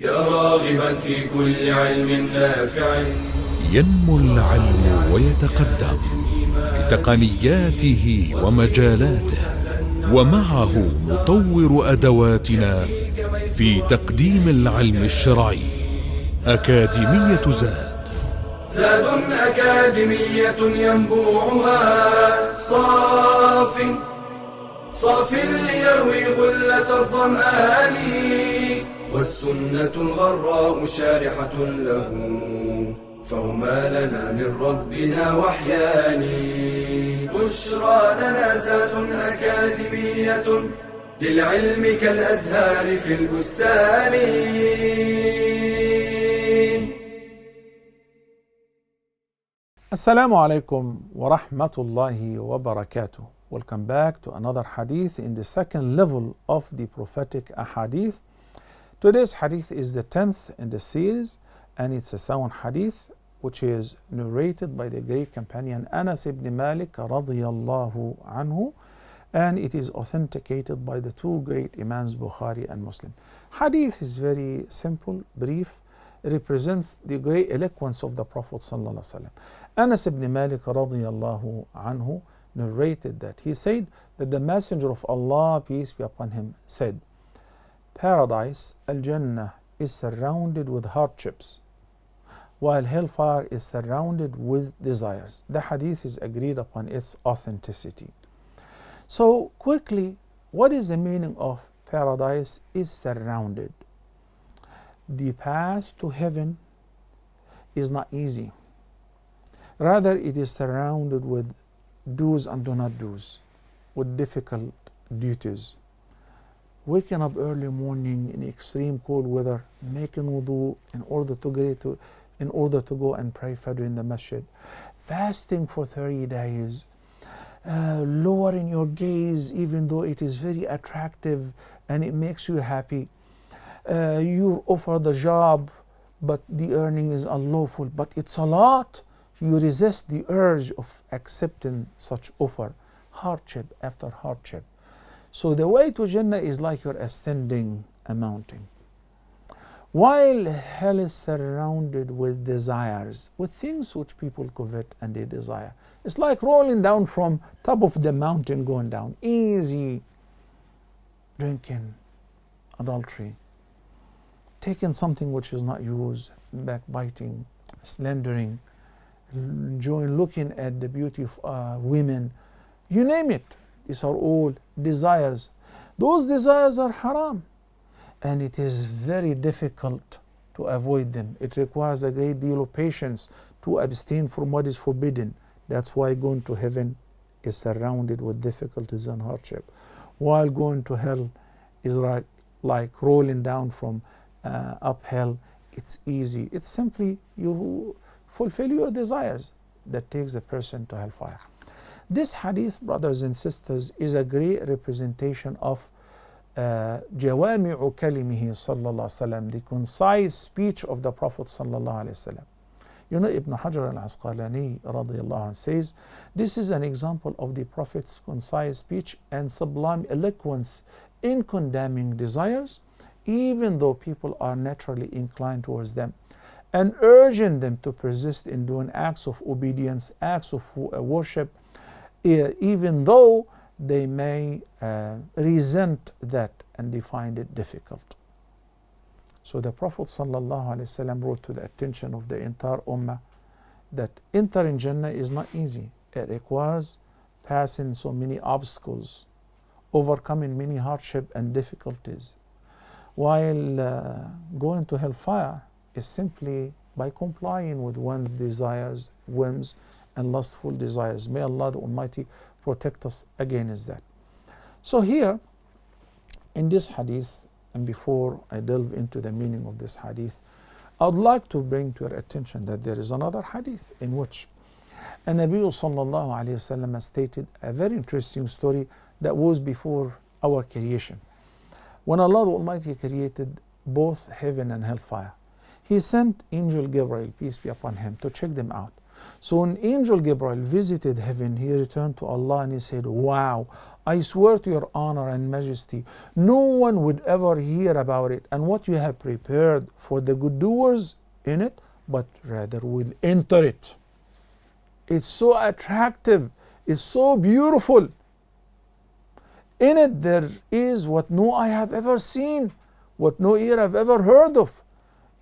يا راغبا في كل علم نافع. ينمو العلم ويتقدم بتقنياته ومجالاته، ومعه نطور أدواتنا في تقديم العلم الشرعي. أكاديمية زاد أكاديمية ينبوعها صاف ليروي غلة الظمآن، والسنة الغراء شارحة له، فهما لنا من ربنا وحيان. بشرى لنا زاد أكاديمية للعلم كالأزهار في البستان. Assalamu alaikum wa rahmatullahi wa barakatuh. Welcome back to another hadith in the second level of the prophetic ahadith. Today's hadith is the 10th in the series, and it's a sound hadith which is narrated by the great companion Anas ibn Malik radiyallahu anhu, and it is authenticated by the two great Imams Bukhari and Muslim. Hadith is very simple, brief. It represents the great eloquence of the Prophet sallallahu alaihi wasallam. Anas ibn Malik radiyallahu anhu narrated that he said that the Messenger of Allah, peace be upon him, said, "Paradise, Al-Jannah, is surrounded with hardships, while hellfire is surrounded with desires." The hadith is agreed upon its authenticity. So quickly, what is the meaning of paradise is surrounded? The path to heaven is not easy. Rather, it is surrounded with do's and do not do's, with difficult duties. Waking up early morning in extreme cold weather, making wudu in order to go and pray Fajr in the masjid, fasting for 30 days, lowering your gaze even though it is very attractive and it makes you happy. You offer the job, but the earning is unlawful, but it's a lot. You resist the urge of accepting such offer, hardship after hardship. So the way to Jannah is like you're ascending a mountain. While hell is surrounded with desires, with things which people covet and they desire. It's like rolling down from top of the mountain, going down. Easy. Drinking, adultery, taking something which is not yours, backbiting, slandering, enjoying looking at the beauty of women, you name it. These are all desires. Those desires are haram, and it is very difficult to avoid them. It requires a great deal of patience to abstain from what is forbidden. That's why going to heaven is surrounded with difficulties and hardship, while going to hell is like rolling down from uphill. It's easy. It's simply you fulfill your desires that takes a person to hellfire. This hadith, brothers and sisters, is a great representation of jawami'u kalimihi sallallahu alaihi wasallam, the concise speech of the Prophet sallallahu alaihi wasallam. You know, Ibn Hajar al-Asqalani radiyallahu anhu says, this is an example of the Prophet's concise speech and sublime eloquence in condemning desires, even though people are naturally inclined towards them, and urging them to persist in doing acts of obedience, acts of worship, even though they may resent that and they find it difficult. So the Prophet ﷺ brought to the attention of the entire Ummah that entering Jannah is not easy. It requires passing so many obstacles, overcoming many hardship and difficulties, while going to hellfire is simply by complying with one's desires, whims, and lustful desires. May Allah the Almighty protect us against that. So here, in this hadith, and before I delve into the meaning of this hadith, I would like to bring to your attention that there is another hadith in which Nabi sallallahu alayhi wasallam stated a very interesting story that was before our creation. When Allah the Almighty created both heaven and hellfire, He sent Angel Gabriel, peace be upon him, to check them out. So when Angel Gabriel visited heaven, he returned to Allah and he said, "Wow, I swear to your honor and majesty, no one would ever hear about it and what you have prepared for the good doers in it, but rather will enter it. It's so attractive, it's so beautiful. In it there is what no eye have ever seen, what no ear have ever heard of,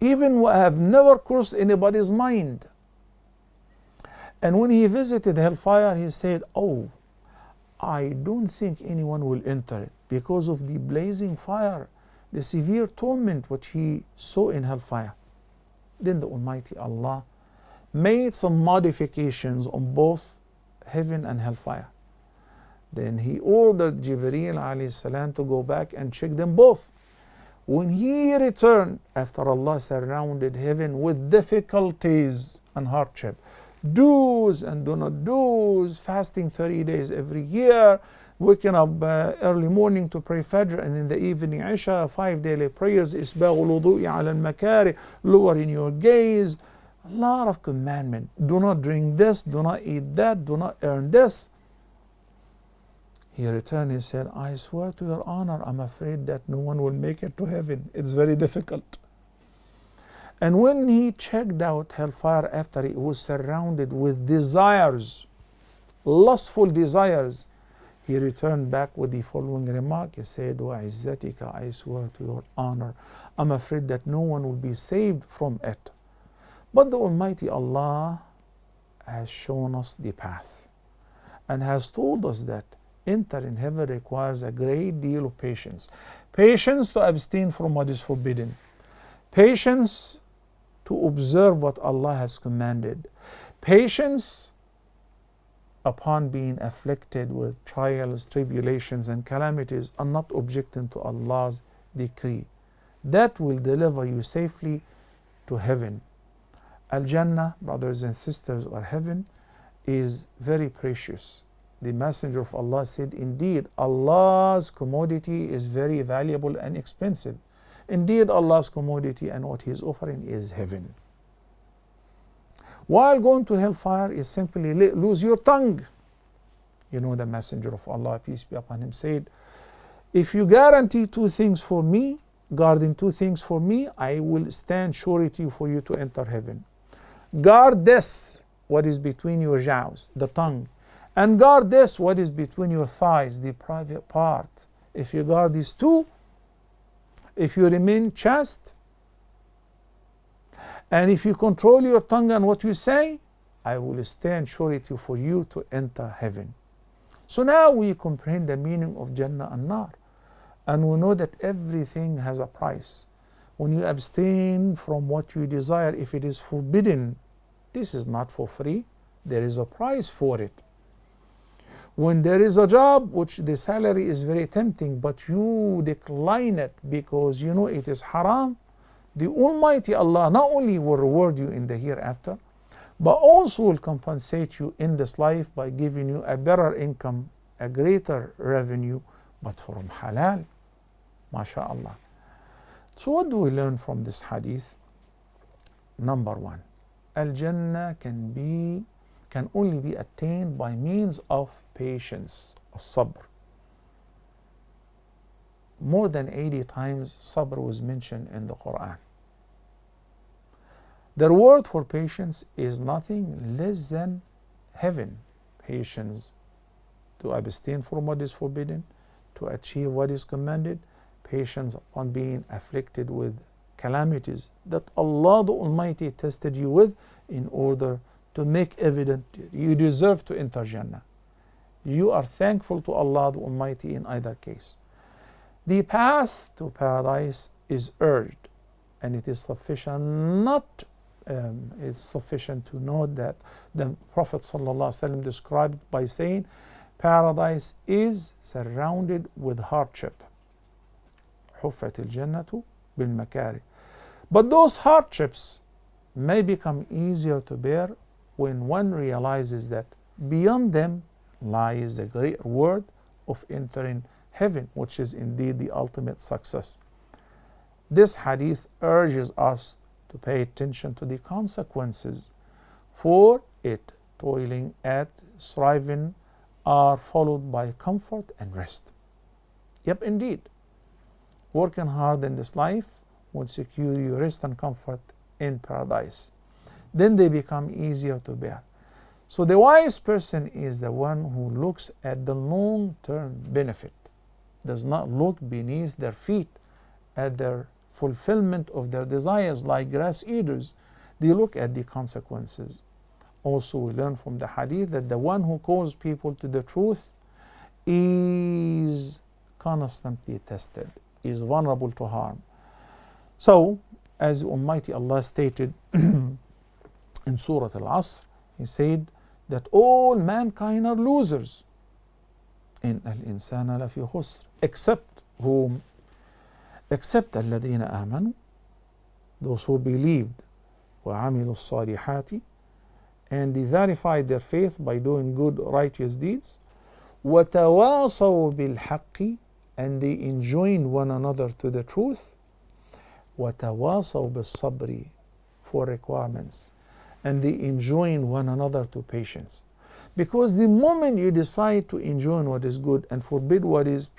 even what have never crossed anybody's mind. And when he visited hellfire, he said, oh, I don't think anyone will enter it because of the blazing fire, the severe torment which he saw in hellfire. Then the Almighty Allah made some modifications on both heaven and hellfire. Then he ordered Jibreel alayhi salam to go back and check them both. When he returned, after Allah surrounded heaven with difficulties and hardship, do's and do not do's, fasting 30 days every year, waking up early morning to pray Fajr, and in the evening Isha, 5 daily prayers, isbaghul wudu'i ala al-makari, lowering your gaze, a lot of commandment. Do not drink this, do not eat that, do not earn this. He returned, he said, I swear to your honor, I'm afraid that no one will make it to heaven. It's very difficult. And when he checked out hellfire after it was surrounded with desires, lustful desires, he returned back with the following remark. He said, وَعِزَّتِكَ, I swear to your honor, I'm afraid that no one will be saved from it. But the Almighty Allah has shown us the path and has told us that entering heaven requires a great deal of patience. Patience to abstain from what is forbidden. Patience to observe what Allah has commanded. Patience upon being afflicted with trials, tribulations, and calamities, and not objecting to Allah's decree. That will deliver you safely to heaven. Al-Jannah, brothers and sisters, or heaven, is very precious. The Messenger of Allah said, indeed, Allah's commodity is very valuable and expensive. Indeed, Allah's commodity and what He is offering is heaven. While going to hellfire is simply lose your tongue. You know, the Messenger of Allah, peace be upon him, said, if you guarantee two things for me, guarding two things for me, I will stand surety for you to enter heaven. Guard this, what is between your jaws, the tongue. And guard this, what is between your thighs, the private part. If you guard these two, if you remain chaste, and if you control your tongue and what you say, I will stand surety for you to enter heaven. So now we comprehend the meaning of Jannah and Nar. And we know that everything has a price. When you abstain from what you desire, if it is forbidden, this is not for free. There is a price for it. When there is a job which the salary is very tempting, but you decline it because you know it is haram, the Almighty Allah not only will reward you in the hereafter, but also will compensate you in this life by giving you a better income, a greater revenue, but from halal. MashaAllah. So what do we learn from this hadith? Number one, Al-Jannah can only be attained by means of patience, sabr. More than 80 times sabr was mentioned in the Quran. The word for patience is nothing less than heaven. Patience to abstain from what is forbidden, to achieve what is commanded, patience upon being afflicted with calamities that Allah the Almighty tested you with in order to make evident you deserve to enter Jannah. You are thankful to Allah the Almighty in either case. The path to paradise is urged, and it is sufficient it's sufficient to note that the Prophet ﷺ described by saying, paradise is surrounded with hardship. حُفَّتِ الْجَنَّةُ بِالْمَكَارِهِ. But those hardships may become easier to bear when one realizes that beyond them lies the great reward of entering heaven, which is indeed the ultimate success. This hadith urges us to pay attention to the consequences for it, toiling at, striving are followed by comfort and rest. Yep, indeed. Working hard in this life will secure you rest and comfort in paradise. Then they become easier to bear. So the wise person is the one who looks at the long-term benefit, does not look beneath their feet at their fulfillment of their desires like grass eaters. They look at the consequences. Also, we learn from the hadith that the one who calls people to the truth is constantly tested, is vulnerable to harm. So, as Almighty Allah stated in Surah Al-Asr, He said that all mankind are losers. إن الإنسان لفي خسر, except whom? Except الذين آمنوا, those who believed, وعملوا الصالحات, and they verified their faith by doing good righteous deeds, وتواصوا بالحق, and they enjoined one another to the truth, وتواصوا بالصبر, for requirements, and they enjoin one another to patience. Because the moment you decide to enjoin what is good and forbid what is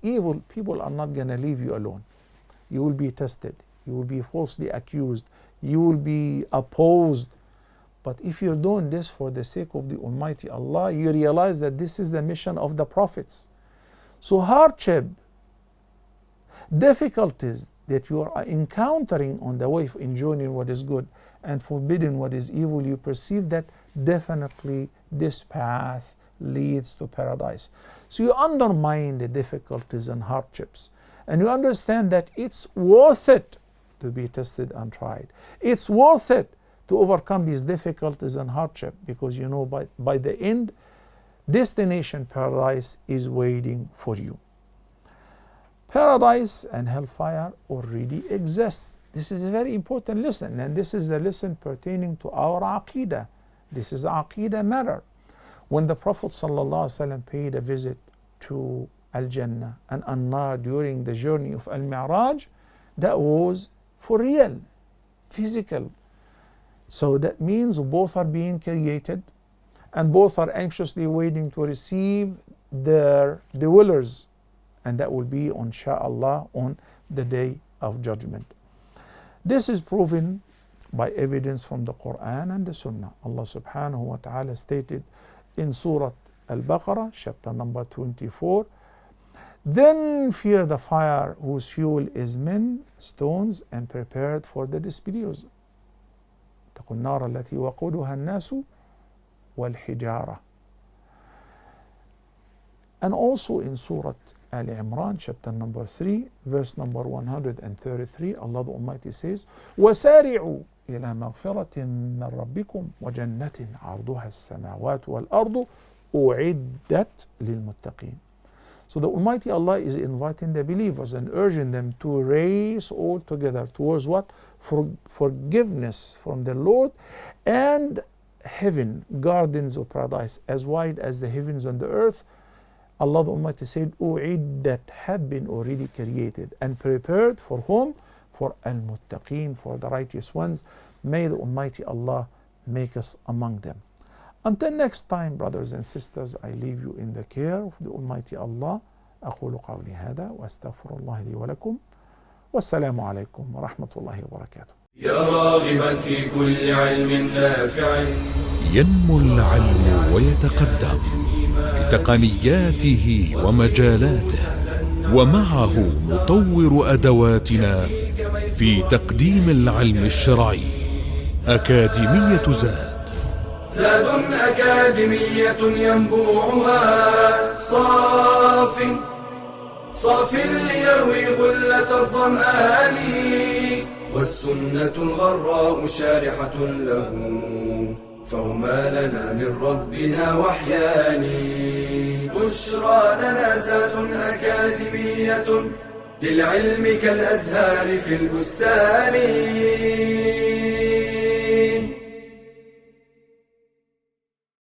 evil, people are not going to leave you alone. You will be tested, you will be falsely accused, you will be opposed. But if you're doing this for the sake of the Almighty Allah, you realize that this is the mission of the prophets. So hardship, difficulties that you are encountering on the way of enjoying what is good and forbidding what is evil, you perceive that definitely this path leads to paradise. So you undermine the difficulties and hardships, and you understand that it's worth it to be tested and tried. It's worth it to overcome these difficulties and hardship, because you know by the end, destination paradise is waiting for you. Paradise and hellfire already exists. This is a very important lesson, and this is a lesson pertaining to our Aqidah. This is Aqidah matter. When the Prophet ﷺ paid a visit to Al-Jannah and An-Nar during the journey of Al-Mi'raj, that was for real, physical. So that means both are being created and both are anxiously waiting to receive their dwellers, and that will be inshaAllah on the day of judgment. This is proven by evidence from the Quran and the Sunnah. Allah subhanahu wa ta'ala stated in Surah Al-Baqarah, chapter number 24, then fear the fire whose fuel is men, stones, and prepared for the disbelievers. اتقوا النار التي وقودها الناس والحجارة. And also in Surah Al-Imran, chapter number 3, verse number 133, Allah the Almighty says, وَسَارِعُوا إِلَى مَغْفِرَةٍ مِّن رَبِّكُمْ وَجَنَّةٍ عَرْضُهَا السَّمَاوَاتُ وَالْأَرْضُ أُعِدَّتْ لِلْمُتَّقِينَ. So the Almighty Allah is inviting the believers and urging them to race all together towards what? Forgiveness from the Lord, and heaven, gardens of paradise as wide as the heavens and the earth. Allah the Almighty said, أُعِدَّتْ, have been already created and prepared for whom? For al-muttaqeen, for the righteous ones. May the Almighty Allah make us among them. Until next time, brothers and sisters, I leave you in the care of the Almighty Allah. أقول قولي هذا وأستغفر الله لي ولكم والسلام عليكم ورحمة الله وبركاته. يا راغبا في كل علم نافع، ينمو العلم ويتقدم بتقنياته ومجالاته، ومعه نطور أدواتنا في تقديم العلم الشرعي. أكاديمية زاد أكاديمية ينبوعها صاف ليروي غلة الظمآن، والسنة الغراء شارحة له، فهما لنا من ربنا وحيان. بشرى لنا زاد أكاديمية للعلم كالأزهار في البستان.